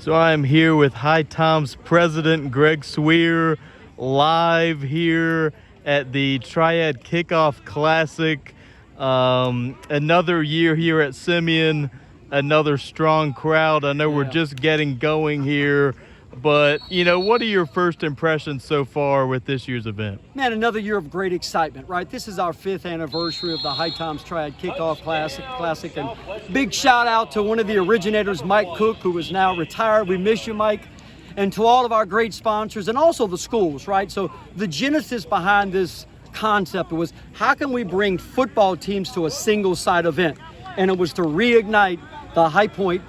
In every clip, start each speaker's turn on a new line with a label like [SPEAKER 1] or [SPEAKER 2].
[SPEAKER 1] So I am here with HiToms President Greg Suire, live here at the Triad Kickoff Classic. Another year here at Simeon, another strong crowd. I know we're just getting going here, but what are your first impressions so far with this year's event?
[SPEAKER 2] Man, another year of great excitement, right? This is our 5th anniversary of the HiToms Triad Kickoff Classic, and big shout out to one of the originators, Mike Cook, who is now retired. We miss you, Mike. And to all of our great sponsors and also the schools, right? So the genesis behind this concept was, how can we bring football teams to a single site event? And it was to reignite the High Point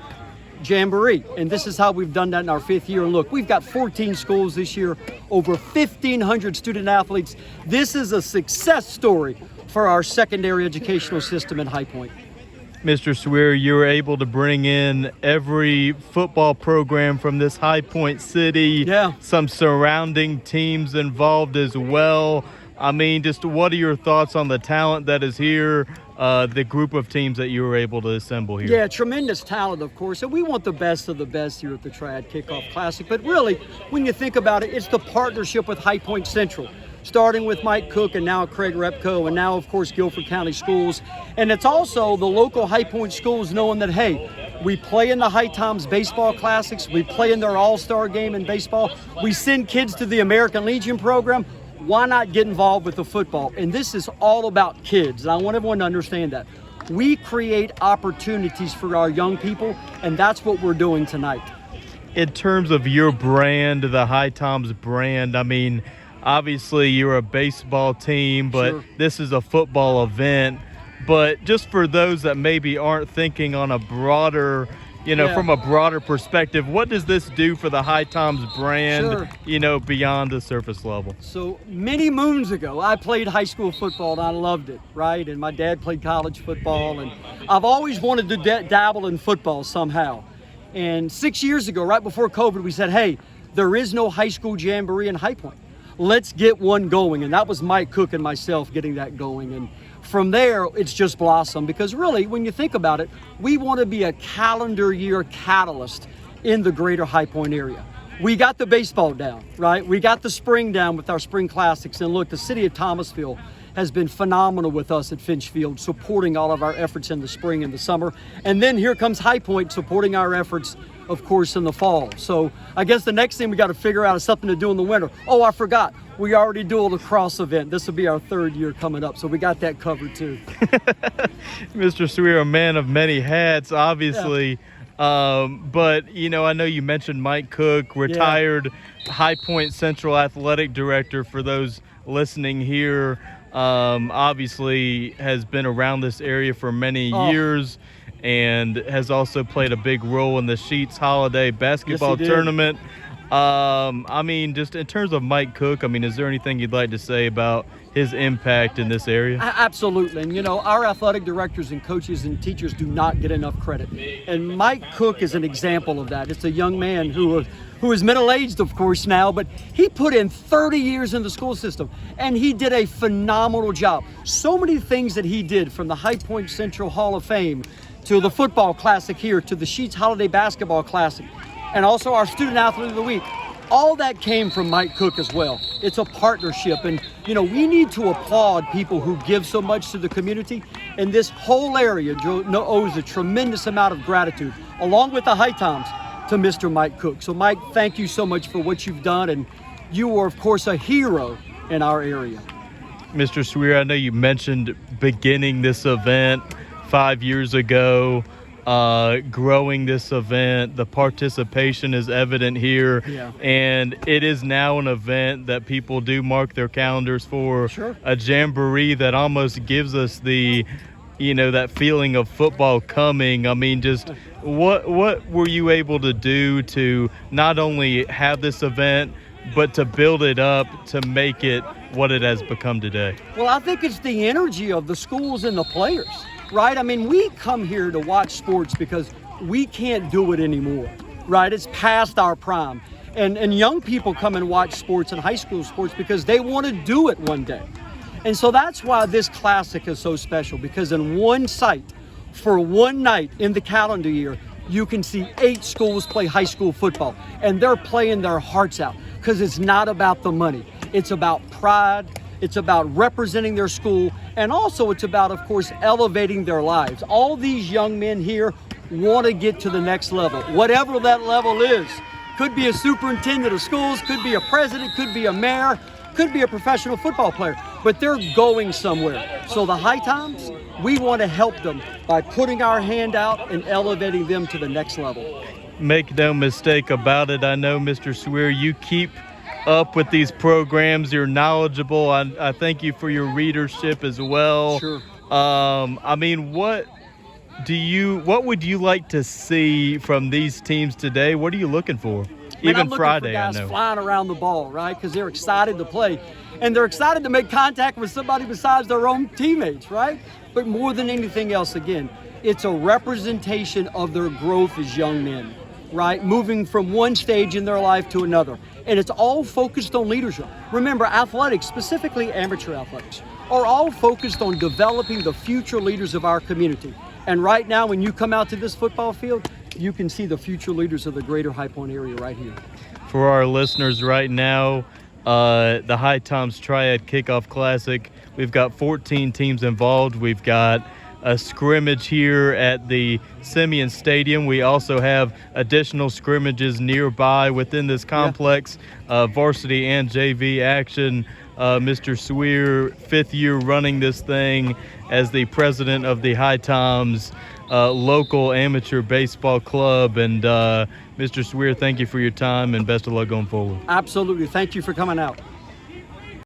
[SPEAKER 2] Jamboree, and this is how we've done that in our 5th year. And look, we've got 14 schools this year, over 1,500 student athletes. This is a success story for our secondary educational system in High Point.
[SPEAKER 1] Mr. Suire, you were able to bring in every football program from this High Point city, some surrounding teams involved as well. I mean, just what are your thoughts on the talent that is here, the group of teams that you were able to assemble here?
[SPEAKER 2] Yeah, tremendous talent, of course, and we want the best of the best here at the Triad Kickoff Classic. But really, when you think about it, it's the partnership with High Point Central, starting with Mike Cook and now Craig Repko, and now, of course, Guilford County Schools. And it's also the local High Point schools knowing that, hey, we play in the HiToms Baseball Classics, we play in their All-Star game in baseball, we send kids to the American Legion program. Why not get involved with the football? And this is all about kids. And I want everyone to understand that. We create opportunities for our young people, and that's what we're doing tonight.
[SPEAKER 1] In terms of your brand, the HiToms brand, I mean, obviously you're a baseball team, but this is a football event. But just for those that maybe aren't thinking on a broader, from a broader perspective, what does this do for the HiToms brand, beyond the surface level?
[SPEAKER 2] So many moons ago, I played high school football and I loved it, right? And my dad played college football, and I've always wanted to dabble in football somehow. And 6 years ago, right before COVID, we said, hey, there is no high school jamboree in High Point. Let's get one going. And that was Mike Cook and myself getting that going. And from there, it's just blossomed, because really, when you think about it, we want to be a calendar year catalyst in the greater High Point area. We got the baseball down, right? We got the spring down with our spring classics. And look, the city of Thomasville has been phenomenal with us at Finch Field, supporting all of our efforts in the spring and the summer. And then here comes High Point supporting our efforts, of course, in the fall. So I guess the next thing we got to figure out is something to do in the winter. Oh, I forgot. We already do a lacrosse event. This will be our 3rd year coming up, so we got that covered too.
[SPEAKER 1] Mr. Suire, a man of many hats, obviously. But, I know you mentioned Mike Cook, retired High Point Central Athletic Director, for those listening here. Obviously has been around this area for many years, and has also played a big role in the Sheets Holiday basketball tournament. I mean, just in terms of Mike Cook, I mean, is there anything you'd like to say about his impact in this area?
[SPEAKER 2] Absolutely. And, our athletic directors and coaches and teachers do not get enough credit. And Mike Cook is an example of that. It's a young man who is middle-aged, of course, now, but he put in 30 years in the school system, and he did a phenomenal job. So many things that he did, from the High Point Central Hall of Fame to the football classic here, to the Sheets Holiday Basketball Classic, and also our Student Athlete of the Week. All that came from Mike Cook as well. It's a partnership, and we need to applaud people who give so much to the community, and this whole area owes a tremendous amount of gratitude, along with the HiToms, to Mr. Mike Cook. So Mike, thank you so much for what you've done, and you are, of course, a hero in our area.
[SPEAKER 1] Mr. Suire, I know you mentioned beginning this event 5 years ago. Growing this event, the participation is evident here, and it is now an event that people do mark their calendars for. A jamboree that almost gives us the that feeling of football coming. I mean, just what were you able to do to not only have this event, but to build it up to make it what it has become today?
[SPEAKER 2] Well, I think it's the energy of the schools and the players, right? I mean, we come here to watch sports because we can't do it anymore, right? It's past our prime. And young people come and watch sports and high school sports because they want to do it one day. And so that's why this classic is so special, because in one site, for one night in the calendar year, you can see 8 schools play high school football, and they're playing their hearts out because it's not about the money. It's about pride. It's about representing their school, and also it's about, of course, elevating their lives. All these young men here want to get to the next level, whatever that level is. Could be a superintendent of schools, could be a president, could be a mayor, could be a professional football player, but they're going somewhere. So the HiToms, we want to help them by putting our hand out and elevating them to the next level.
[SPEAKER 1] Make no mistake about it. I know, Mr. Suire, you keep up with these programs. You're knowledgeable. I thank you for your readership as well.
[SPEAKER 2] Sure.
[SPEAKER 1] I mean, what would you like to see from these teams today? What are you looking for? Even Friday,
[SPEAKER 2] I'm looking for guys
[SPEAKER 1] I know.
[SPEAKER 2] flying around the ball, right? Because they're excited to play, and they're excited to make contact with somebody besides their own teammates, right? But more than anything else, again, it's a representation of their growth as young men, right? Moving from one stage in their life to another. And it's all focused on leadership. Remember, athletics, specifically amateur athletics, are all focused on developing the future leaders of our community. And right now, when you come out to this football field, you can see the future leaders of the greater High Point area right here.
[SPEAKER 1] For our listeners right now, the HiToms Triad Kickoff Classic, we've got 14 teams involved. We've got a scrimmage here at the Simeon Stadium. We also have additional scrimmages nearby within this complex, varsity and JV action. Mr. Suire, 5th year running this thing as the president of the HiToms local amateur baseball club. And Mr. Suire, thank you for your time and best of luck going forward.
[SPEAKER 2] Absolutely. Thank you for coming out.